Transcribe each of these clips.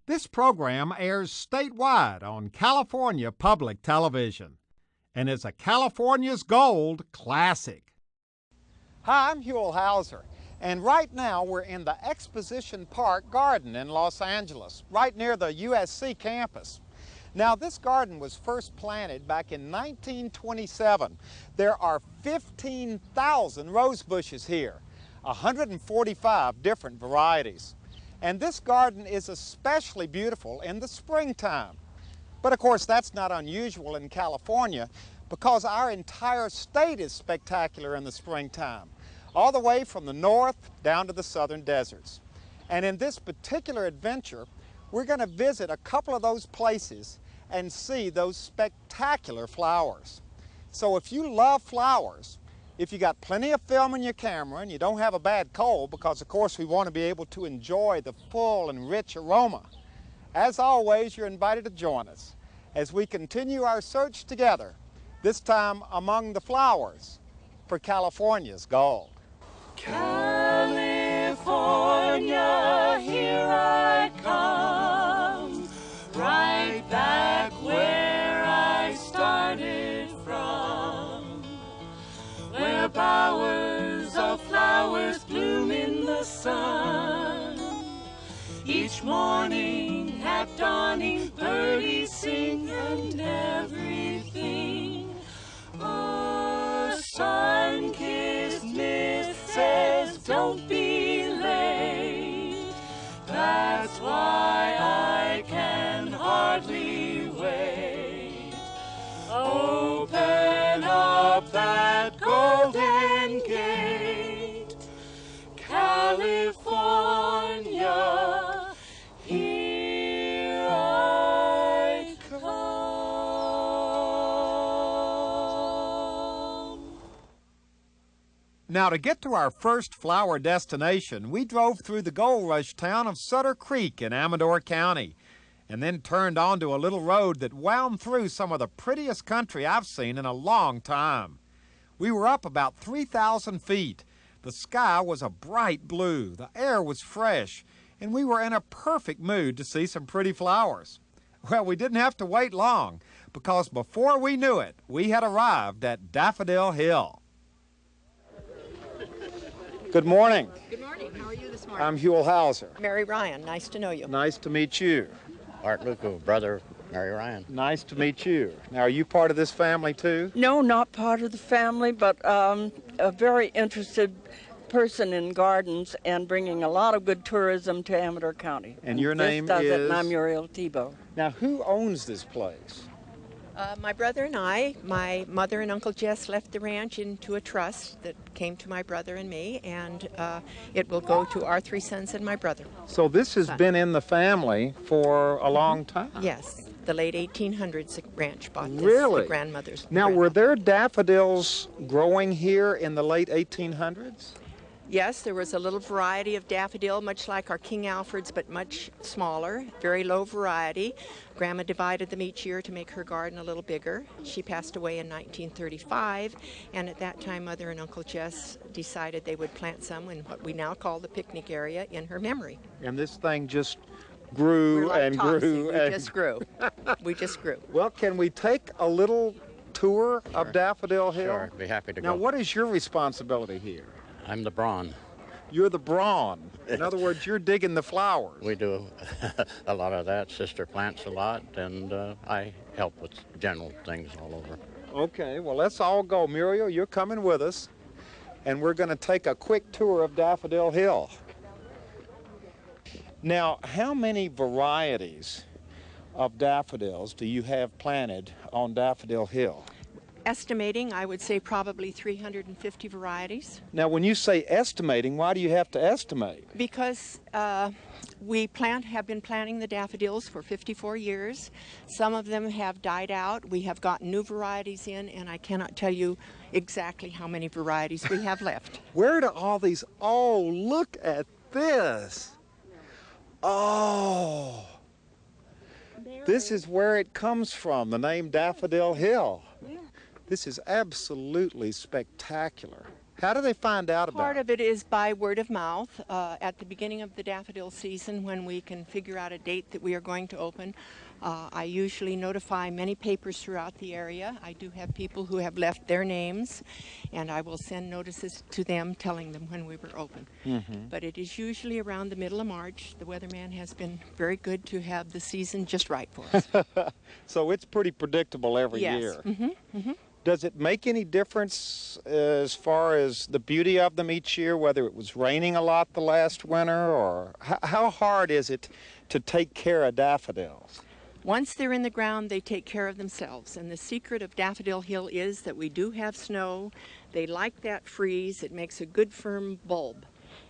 This program airs statewide on California Public Television and is a California's Gold classic. Hi, I'm Huell, and right now we're in the Exposition Park Garden in Los Angeles, right near the USC campus. Now, this garden was first planted back in 1927. There are 15,000 rose bushes here, 145 different varieties. And this garden is especially beautiful in the springtime. But of course, that's not unusual in California because our entire state is spectacular in the springtime, all the way from the north down to the southern deserts. And in this particular adventure, we're going to visit a couple of those places and see those spectacular flowers. So if you love flowers, if you got plenty of film in your camera and you don't have a bad cold, because of course we want to be able to enjoy the full and rich aroma, as always, you're invited to join us as we continue our search together, this time among the flowers for California's gold. California, here I come, right back where I started from, where bowers of flowers bloom in the sun. Each morning at dawning, birdies sing and everything. A sun-kissed mist says, don't be late. That's why I can hardly wait. Open up that golden gate, California, here I come. Now, to get to our first flower destination, we drove through the gold rush town of Sutter Creek in Amador County, and then turned onto a little road that wound through some of the prettiest country I've seen in a long time. We were up about 3,000 feet. The sky was a bright blue, the air was fresh, and we were in a perfect mood to see some pretty flowers. Well, we didn't have to wait long, because before we knew it, we had arrived at Daffodil Hill. Good morning. Good morning. How are you this morning? I'm Huell. Mary Ryan. Nice to know you. Nice to meet you. Art Lucot, brother, Mary Ryan. Nice to meet you. Now, are you part of this family too? No, not part of the family, but a very interested person in gardens and bringing a lot of good tourism to Amador County. And your this name does is? It, and I'm Muriel Thebaut. Now, who owns this place? My brother and I, my mother and Uncle Jess left the ranch into a trust that came to my brother and me, and it will go to our three sons and my brother. So this has been in the family for a long time? Yes, the late 1800s, the ranch bought this. Really? The grandmother's. Now, were there daffodils growing here in the late 1800s? Yes, there was a little variety of daffodil, much like our King Alfred's, but much smaller, very low variety. Grandma divided them each year to make her garden a little bigger. She passed away in 1935, and at that time, Mother and Uncle Jess decided they would plant some in what we now call the picnic area in her memory. And this thing just grew We're like and Topsy. grew We and just grew. We just grew. Well, can we take a little tour of Daffodil Hill? Sure, be happy to Now, go. what is your responsibility here? I'm the brawn. You're the brawn. In other words, you're digging the flowers. We do a lot of that. Sister plants a lot, and I help with general things all over. Okay, well, let's all go. Muriel, you're coming with us, and we're going to take a quick tour of Daffodil Hill. Now, how many varieties of daffodils do you have planted on Daffodil Hill? Estimating, I would say probably 350 varieties. Now, when you say estimating, why do you have to estimate? Because we have been planting the daffodils for 54 years. Some of them have died out. We have gotten new varieties in, and I cannot tell you exactly how many varieties we have left. Where do all these, oh, look at this. Oh, this is where it comes from, the name Daffodil Hill. This is absolutely spectacular. How do they find out about Part it? of it is by word of mouth. At the beginning of the daffodil season, when we can figure out a date that we are going to open, I usually notify many papers throughout the area. I do have people who have left their names, and I will send notices to them telling them when we were open. But it is usually around the middle of March. The weatherman has been very good to have the season just right for us. So it's pretty predictable every Yes. year. Does it make any difference as far as the beauty of them each year, whether it was raining a lot the last winter, or how hard is it to take care of daffodils? Once they're in the ground, they take care of themselves. And the secret of Daffodil Hill is that we do have snow. They like that freeze. It makes a good firm bulb.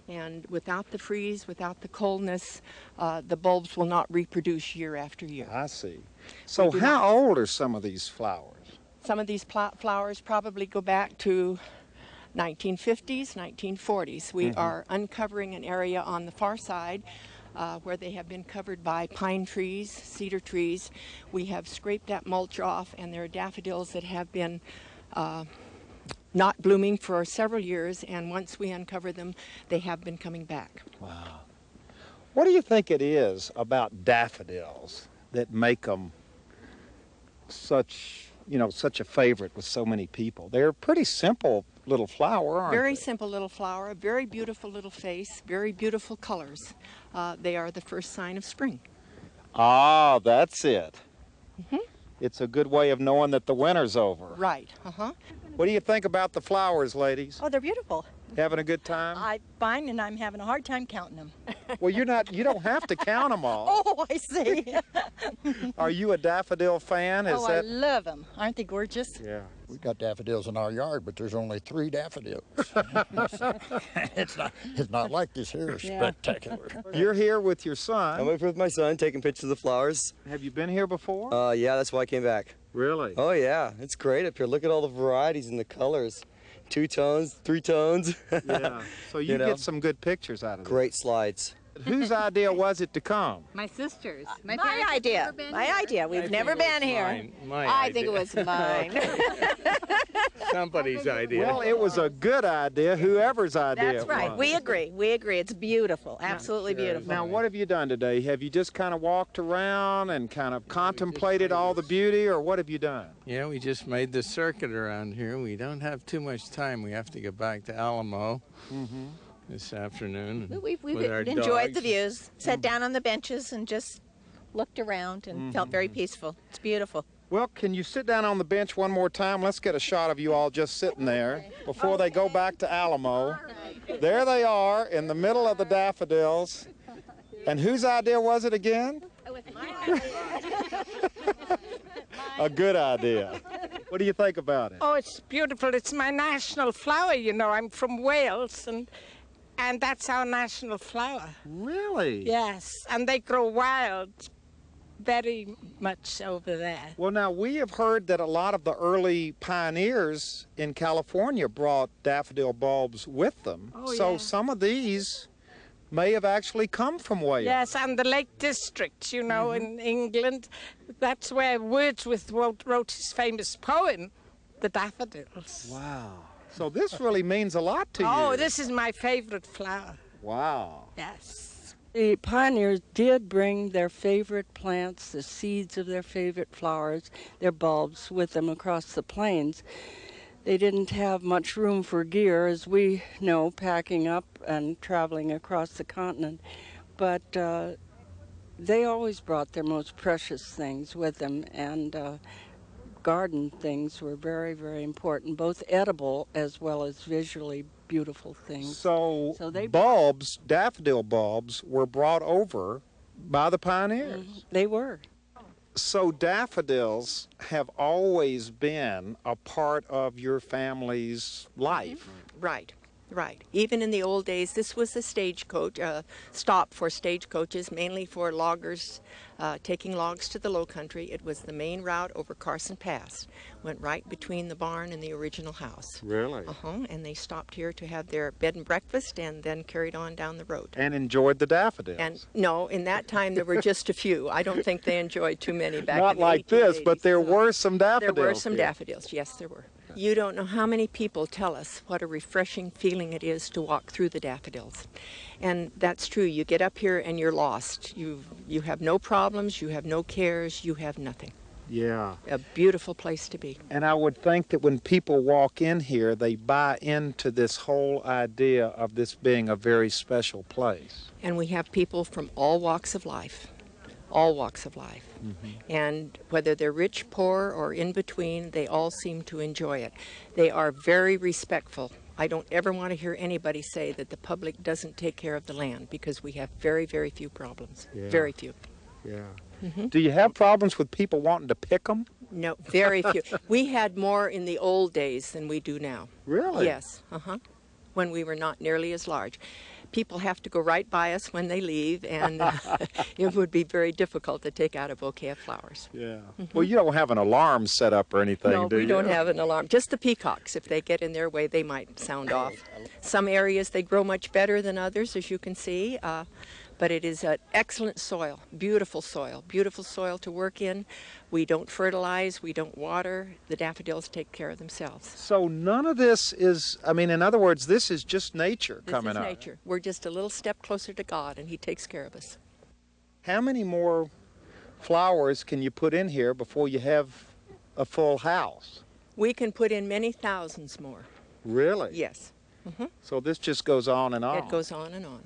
And without the freeze, without the coldness, the bulbs will not reproduce year after year. I see. So how old are some of these flowers? Some of these flowers probably go back to 1950s, 1940s. We are uncovering an area on the far side where they have been covered by pine trees, cedar trees. We have scraped that mulch off, and there are daffodils that have been not blooming for several years, and once we uncover them, they have been coming back. Wow. What do you think it is about daffodils that make them such a favorite with so many people? They're a pretty simple little flower, aren't Very they? simple little flower, very beautiful little face, very beautiful colors. They are the first sign of spring. Ah, that's it. It's a good way of knowing that the winter's over. Right. What do you think about the flowers, ladies? Oh, they're beautiful. Having a good time? I'm fine, and I'm having a hard time counting them. Well, you don't have to count them all. Oh, I see. Are you a daffodil fan? Is I love them. Aren't they gorgeous? Yeah. We got daffodils in our yard, but there's only 3 daffodils. It's not like this here spectacular. You're here with your son. I'm with my son, taking pictures of the flowers. Have you been here before? Yeah, that's why I came back. Really? Oh yeah, it's great up here. Look at all the varieties and the colors. 2 tones, 3 tones. Yeah. So you get some good pictures out of it. Great slides. Whose idea was it to come? My sister's. My idea. My idea. We've never been here. I think it was mine. Somebody's idea. Well, it was a good idea, whoever's idea That's it right. was. We agree. We agree. It's beautiful. Absolutely beautiful. Now, what have you done today? Have you just kind of walked around and kind of contemplated all the beauty, or what have you done? Yeah, we just made the circuit around here. We don't have too much time. We have to get back to Alamo this afternoon. We've with our enjoyed the dogs. views. Sat down on the benches and just looked around and felt very peaceful. It's beautiful. Well, can you sit down on the bench one more time? Let's get a shot of you all just sitting there before they go back to Alamo. There they are in the middle of the daffodils. And whose idea was it again? A good idea. What do you think about it? Oh, it's beautiful. It's my national flower, you know. I'm from Wales, and that's our national flower. Really? Yes, and they grow wild very much over there. Well, now, we have heard that a lot of the early pioneers in California brought daffodil bulbs with them. Oh, so yeah. some of these may have actually come from Wales. Yes, and the Lake District, you know, in England. That's where Wordsworth wrote his famous poem, The Daffodils. Wow. So this really means a lot to you. Oh, this is my favorite flower. Wow. Yes. The pioneers did bring their favorite plants, the seeds of their favorite flowers, their bulbs with them across the plains. They didn't have much room for gear, as we know, packing up and traveling across the continent, but they always brought their most precious things with them, and garden things were very, very important, both edible as well as visually beautiful things. So they bulbs, daffodil bulbs, were brought over by the pioneers. They were. So daffodils have always been a part of your family's life. Right. Right. Even in the old days, this was a stagecoach, stop for stagecoaches, mainly for loggers taking logs to the low country. It was the main route over Carson Pass. Went right between the barn and the original house. Really? And they stopped here to have their bed and breakfast and then carried on down the road. And enjoyed the daffodils. And no, in that time there were just a few. I don't think they enjoyed too many back Not in the like 1880s. this, but there were some daffodils. There were some here. daffodils, yes there were. You don't know how many people tell us what a refreshing feeling it is to walk through the daffodils. And that's true. You get up here and you're lost. You have no problems, you have no cares, you have nothing. Yeah. A beautiful place to be. And I would think that when people walk in here, they buy into this whole idea of this being a very special place. And we have people from all walks of life. All walks of life. And whether they're rich, poor, or in between, they all seem to enjoy it. They are very respectful. I don't ever want to hear anybody say that the public doesn't take care of the land, because we have very, very few problems. Yeah. Very few. Yeah. Do you have problems with people wanting to pick them? No, very few. We had more in the old days than we do now. Really? Yes. When we were not nearly as large. People have to go right by us when they leave, and it would be very difficult to take out a bouquet of flowers. Yeah. Well, you don't have an alarm set up or anything, No, do you? we don't have an alarm. Just the peacocks. If they get in their way, they might sound off. Some areas, they grow much better than others, as you can see. But it is an excellent soil, beautiful soil to work in. We don't fertilize, we don't water. The daffodils take care of themselves. So none of this is, I mean, in other words, this is just nature coming up. This is nature. We're just a little step closer to God, and He takes care of us. How many more flowers can you put in here before you have a full house? We can put in many thousands more. Really? Yes. So this just goes on and on. It goes on and on.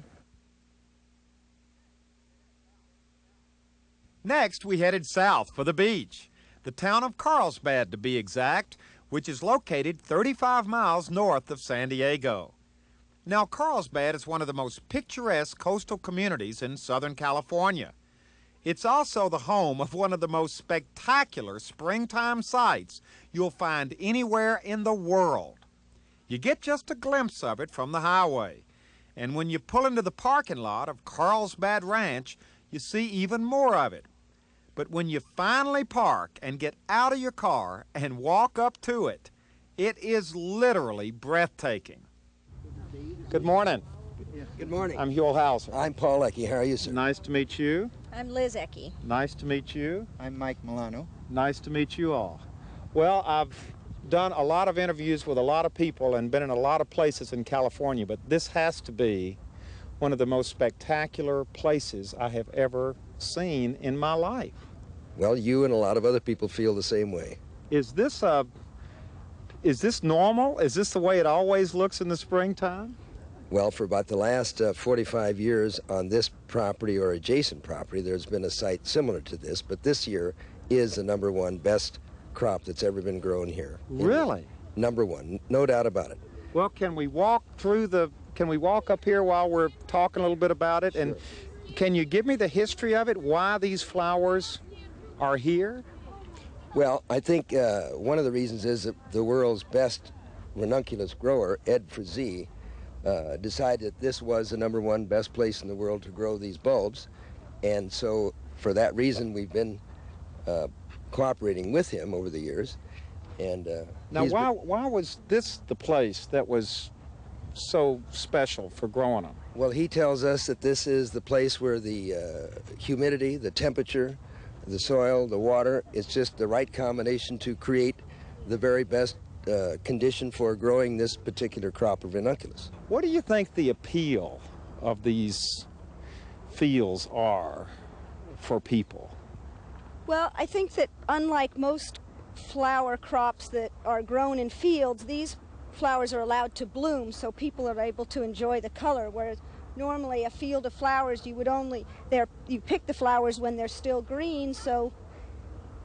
Next, we headed south for the beach, the town of Carlsbad to be exact, which is located 35 miles north of San Diego. Now, Carlsbad is one of the most picturesque coastal communities in Southern California. It's also the home of one of the most spectacular springtime sights you'll find anywhere in the world. You get just a glimpse of it from the highway, and when you pull into the parking lot of Carlsbad Ranch, you see even more of it. But when you finally park and get out of your car and walk up to it, it is literally breathtaking. Good morning. Good morning. I'm Huell. I'm Paul Ecke. How are you, sir? Nice to meet you. I'm Liz Ecke. Nice to meet you. I'm Mike Mellano. Nice to meet you all. Well, I've done a lot of interviews with a lot of people and been in a lot of places in California, but this has to be one of the most spectacular places I have ever seen in my life. Well, you and a lot of other people feel the same way. Is this normal? Is this the way it always looks in the springtime? Well, for about the last 45 years on this property or adjacent property, there's been a site similar to this, but this year is the #1 best crop that's ever been grown here. Really? #1, no doubt about it. Well, can we walk up here while we're talking a little bit about it? Sure. And can you give me the history of it, why these flowers are here? Well, I think one of the reasons is that the world's best ranunculus grower, Ed Frazee, decided that this was the #1 best place in the world to grow these bulbs. And so for that reason, we've been cooperating with him over the years. And now, why was this the place that was so special for growing them? Well, he tells us that this is the place where the humidity, the temperature, the soil, the water, it's just the right combination to create the very best condition for growing this particular crop of ranunculus. What do you think the appeal of these fields are for people? Well, I think that unlike most flower crops that are grown in fields, these flowers are allowed to bloom so people are able to enjoy the color, whereas normally a field of flowers you pick the flowers when they're still green, so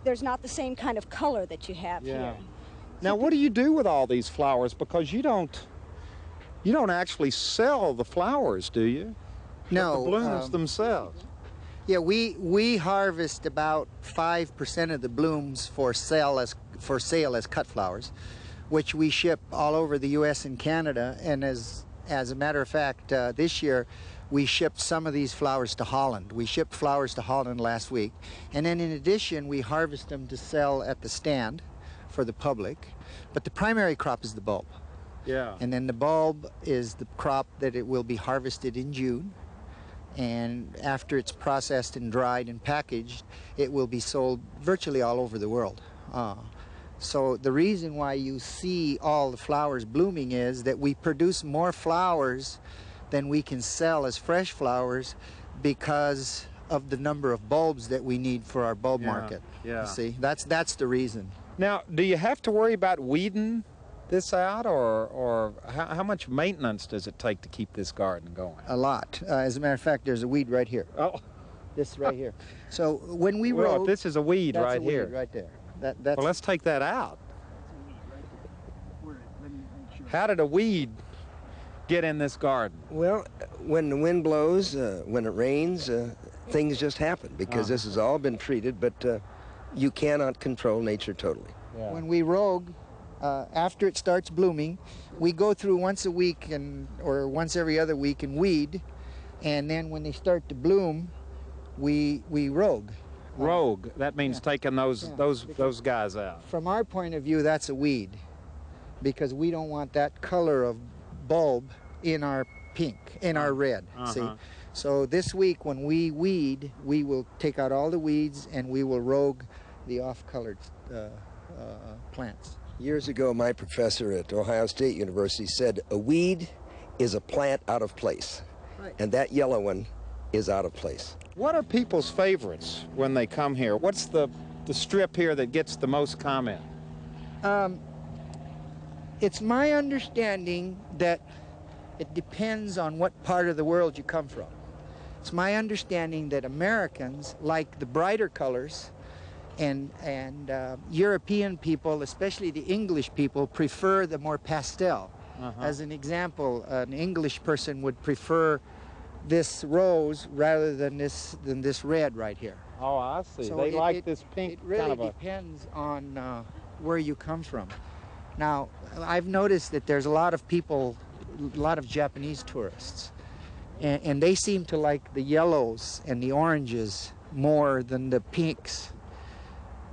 there's not the same kind of color that you have here. Now, what do you do with all these flowers? Because you don't actually sell the flowers, do you? No. The blooms themselves. Yeah, we harvest about 5% of the blooms for sale as cut flowers, which we ship all over the U.S. and Canada. And as a matter of fact, this year we shipped some of these flowers to Holland. We shipped flowers to Holland last week, and then in addition we harvest them to sell at the stand for the public. But the primary crop is the bulb. Yeah. And then the bulb is the crop that it will be harvested in June. And after it's processed and dried and packaged, it will be sold virtually all over the world. So the reason why you see all the flowers blooming is that we produce more flowers than we can sell as fresh flowers because of the number of bulbs that we need for our bulb market. Yeah. You see, that's the reason. Now, do you have to worry about weeding this out, or how much maintenance does it take to keep this garden going? A lot. As a matter of fact, there's a weed right here. Oh. This right here. So when we well, row, if this is a weed that's right a weed here. right there. That's well, let's take that out. How did a weed get in this garden? Well, when the wind blows, when it rains, things just happen because this has all been treated, but you cannot control nature totally. Yeah. When we rogue, after it starts blooming, we go through once a week or once every other week and weed, and then when they start to bloom, we rogue. Rogue, that means taking those guys out. From our point of view, that's a weed because we don't want that color of bulb in our pink, in our red, see? So this week when we weed, we will take out all the weeds and we will rogue the off-colored plants. Years ago, my professor at Ohio State University said a weed is a plant out of place, and that yellow one is out of place. What are people's favorites when they come here? What's the strip here that gets the most comment? It's my understanding that it depends on what part of the world you come from. It's my understanding that Americans like the brighter colors, and European people, especially the English people, prefer the more pastel. As an example, an English person would prefer this rose rather than this red right here. Oh, I see. So they like this pink. It really depends on where you come from. Now, I've noticed that there's a lot of people, a lot of Japanese tourists, and they seem to like the yellows and the oranges more than the pinks.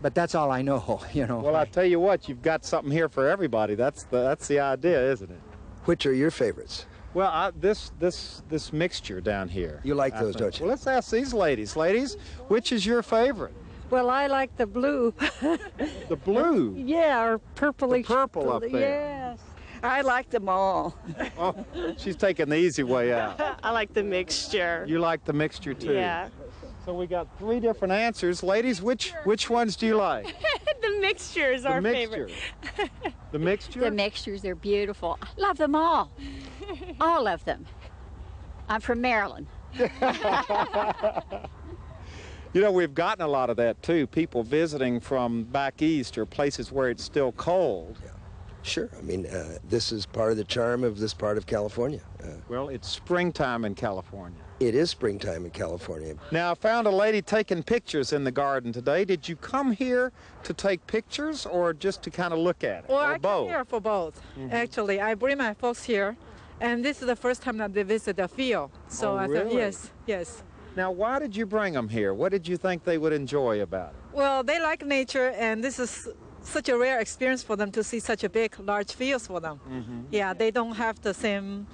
But that's all I know, you know. Well, I tell you what, you've got something here for everybody. That's the idea, isn't it? Which are your favorites? Well, this mixture down here. You like those, don't you? Well, let's ask these ladies. Ladies, which is your favorite? Well, I like the blue. The blue? Yeah, or purplish. The purple up there. Yes. I like them all. Oh, she's taking the easy way out. I like the mixture. You like the mixture too? Yeah. So we got 3 different answers. Ladies, which ones do you like? The mixture is our favorite. The mixture? The mixtures are beautiful. I love them all. All of them. I'm from Maryland. You know, we've gotten a lot of that too. People visiting from back east or places where it's still cold. Yeah. Sure. I mean, this is part of the charm of this part of California. Well, it's springtime in California. It is springtime in California. Now, I found a lady taking pictures in the garden today. Did you come here to take pictures or just to kind of look at it? Well, or I both? came here for both. Actually, I bring my folks here, and this is the first time that they visit the field. So I thought, yes. Now, why did you bring them here? What did you think they would enjoy about it? Well, they like nature, and this is such a rare experience for them to see such a big, large fields for them. Yeah, they don't have the same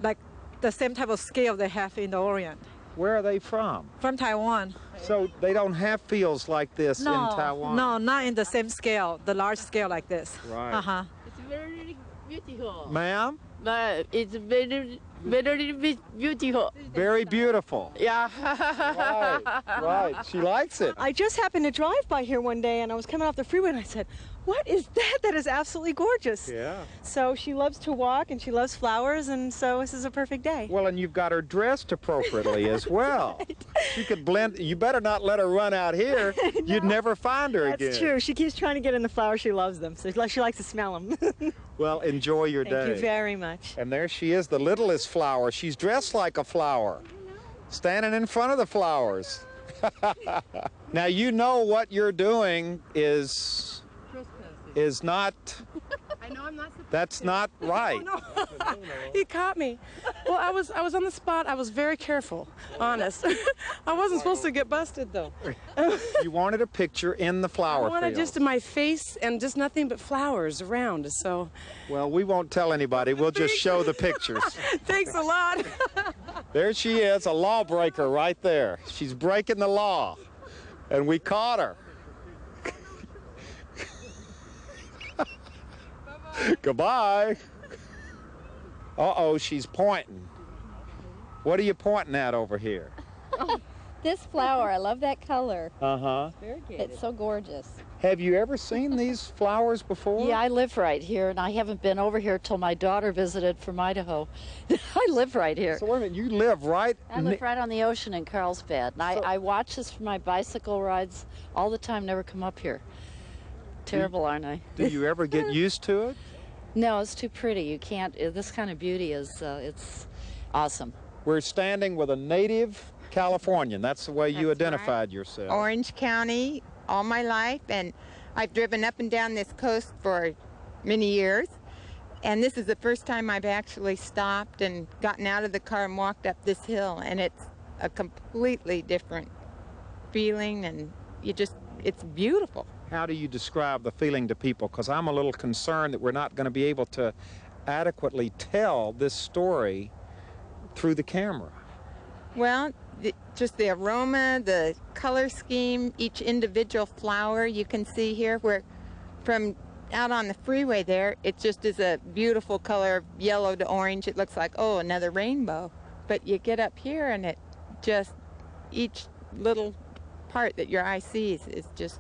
type of scale they have in the Orient. Where are they from? From Taiwan. So they don't have fields like this in Taiwan? No, not in the same scale, the large scale like this. Right. It's very beautiful. Ma'am? It's very beautiful. Very beautiful. Yeah. Right. She likes it. I just happened to drive by here one day, and I was coming off the freeway, and I said, what is that? That is absolutely gorgeous. Yeah. So she loves to walk, and she loves flowers, and so this is a perfect day. Well, and you've got her dressed appropriately as well. Right. She could blend. You better not let her run out here. No. You'd never find her again. That's true. She keeps trying to get in the flowers. She loves them, so she likes to smell them. Well, enjoy your day. Thank you very much. And there she is, the littlest flower. She's dressed like a flower, standing in front of the flowers. Now, you know what you're doing is not... I know I'm not supposed That's to. not right. No. He caught me. Well, I was on the spot. I was very careful, honest. I wasn't supposed to get busted, though. You wanted a picture in the flower I wanted field. just my face and just nothing but flowers around, so... Well, we won't tell anybody. We'll just show the pictures. Thanks a lot. There she is, a lawbreaker right there. She's breaking the law, and we caught her. Goodbye. Uh-oh, she's pointing. What are you pointing at over here? This flower, I love that color. Uh-huh. It's so gorgeous. Have you ever seen these flowers before? Yeah, I live right here, and I haven't been over here till my daughter visited from Idaho. I live right here. So wait a minute, you live right... I live right on the ocean in Carlsbad, and I watch this from my bicycle rides all the time, never come up here. Terrible, aren't I? Do you ever get used to it? No, it's too pretty. You can't, this kind of beauty is, it's awesome. We're standing with a native Californian. That's the way you identified yourself. Orange County all my life, and I've driven up and down this coast for many years, and this is the first time I've actually stopped and gotten out of the car and walked up this hill, and it's a completely different feeling, and it's beautiful. How do you describe the feeling to people? Because I'm a little concerned that we're not going to be able to adequately tell this story through the camera. Well, just the aroma, the color scheme, each individual flower you can see here, where from out on the freeway there, it just is a beautiful color, yellow to orange. It looks like, oh, another rainbow. But you get up here and it just, each little part that your eye sees is just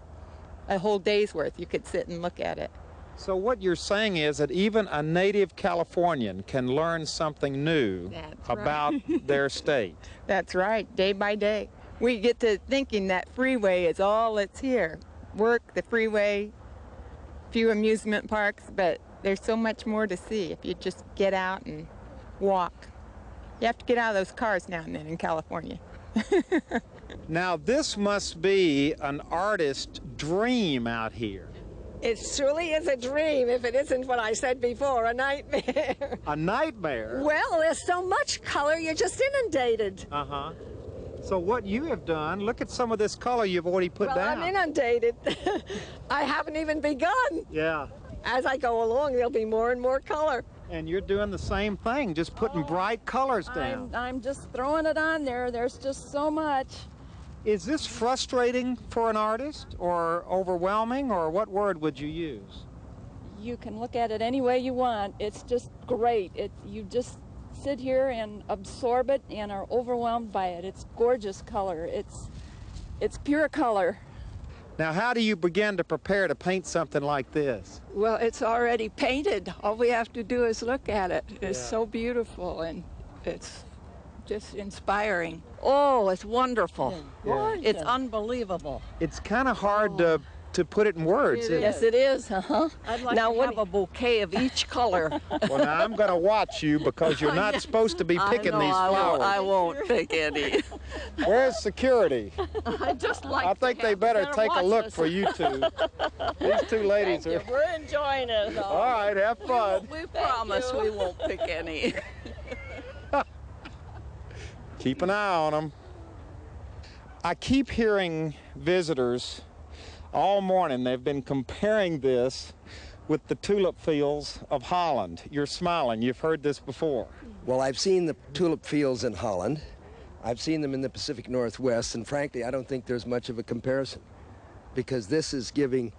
a whole day's worth. You could sit and look at it. So what you're saying is that even a native Californian can learn something new about their state. That's right, day by day. We get to thinking that freeway is all that's here. Work, the freeway, few amusement parks, but there's so much more to see if you just get out and walk. You have to get out of those cars now and then in California. Now this must be an artist's dream out here. It truly is a dream, if it isn't what I said before, a nightmare. A nightmare? Well, there's so much color, you're just inundated. Uh-huh. So what you have done, look at some of this color you've already put down. I'm inundated. I haven't even begun. Yeah. As I go along, there'll be more and more color. And you're doing the same thing, just putting bright colors down. I'm just throwing it on there. There's just so much. Is this frustrating for an artist, or overwhelming, or what word would you use? You can look at it any way you want. It's just great. You just sit here and absorb it and are overwhelmed by it. It's gorgeous color. It's pure color. Now, how do you begin to prepare to paint something like this? Well, it's already painted. All we have to do is look at it. It's so beautiful, and it's just inspiring. Oh, it's wonderful. Yeah. It's unbelievable. It's kind of hard to put it in words. Yes, it is. Uh-huh. I'd like to have a bouquet of each color. Well, now I'm going to watch you because you're not supposed to be picking these flowers. I won't pick any. Where's security? I think they better take a look for you two. These two ladies are... We're enjoying it. All right, have fun. We promise we won't pick any. Keep an eye on them. I keep hearing visitors all morning. They've been comparing this with the tulip fields of Holland. You're smiling. You've heard this before. Well, I've seen the tulip fields in Holland. I've seen them in the Pacific Northwest, and frankly, I don't think there's much of a comparison, because this is giving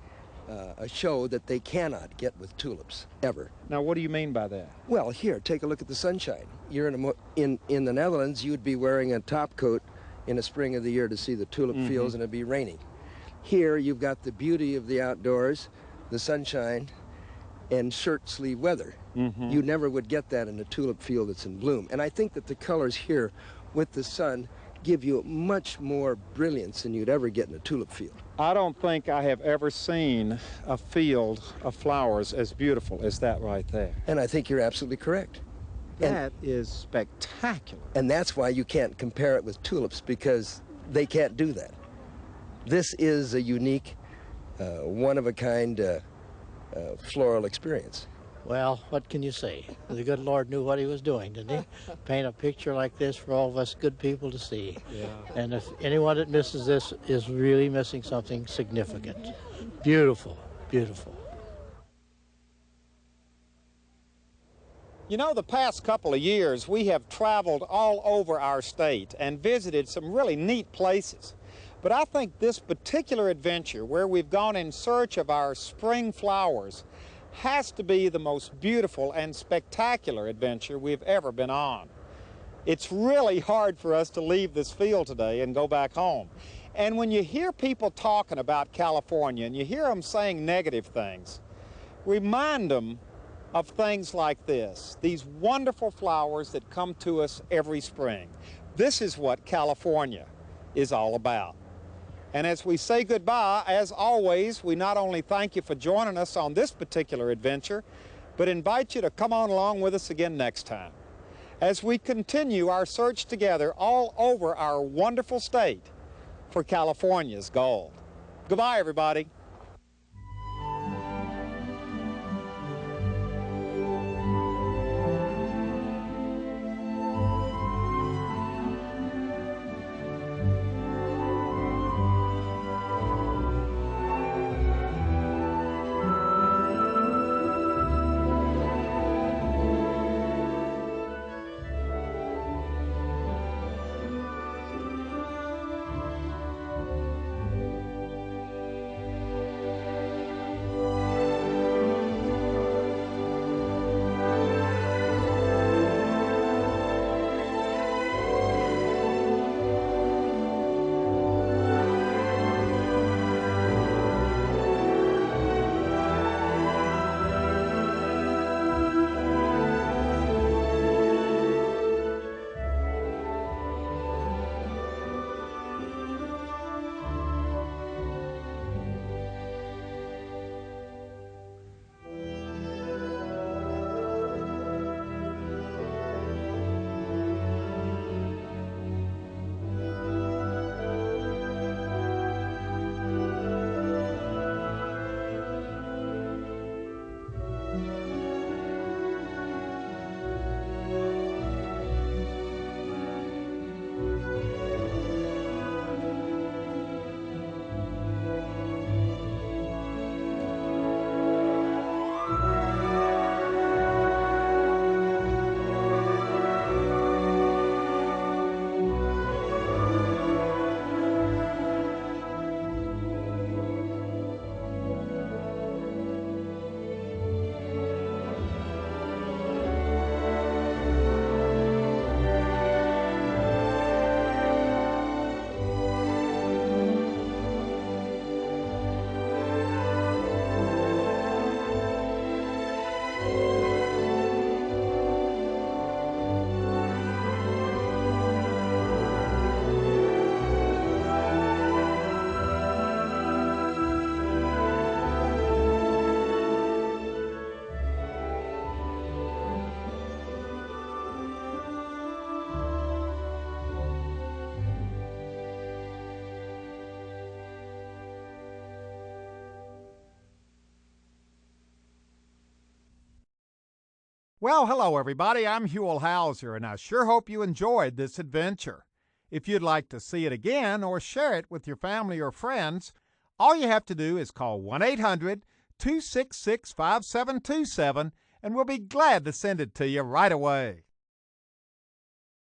a show that they cannot get with tulips, ever. Now, what do you mean by that? Well, here, take a look at the sunshine. You're in the Netherlands, you'd be wearing a top coat in the spring of the year to see the tulip fields, and it'd be raining. Here, you've got the beauty of the outdoors, the sunshine, and shirt-sleeve weather. You never would get that in a tulip field that's in bloom. And I think that the colors here with the sun give you much more brilliance than you'd ever get in a tulip field. I don't think I have ever seen a field of flowers as beautiful as that right there. And I think you're absolutely correct. That is spectacular. And that's why you can't compare it with tulips, because they can't do that. This is a unique, one-of-a-kind floral experience. Well, what can you say? The good Lord knew what he was doing, didn't he? Paint a picture like this for all of us good people to see. Yeah. And if anyone that misses this is really missing something significant. Beautiful, beautiful. You know, the past couple of years, we have traveled all over our state and visited some really neat places. But I think this particular adventure, where we've gone in search of our spring flowers, has to be the most beautiful and spectacular adventure we've ever been on. It's really hard for us to leave this field today and go back home. And when you hear people talking about California and you hear them saying negative things, remind them of things like this, these wonderful flowers that come to us every spring. This is what California is all about. And as we say goodbye, as always, we not only thank you for joining us on this particular adventure, but invite you to come on along with us again next time as we continue our search together all over our wonderful state for California's gold. Goodbye, everybody. Well, hello everybody, I'm Huell Hauser, and I sure hope you enjoyed this adventure. If you'd like to see it again or share it with your family or friends, all you have to do is call 1-800-266-5727, and we'll be glad to send it to you right away.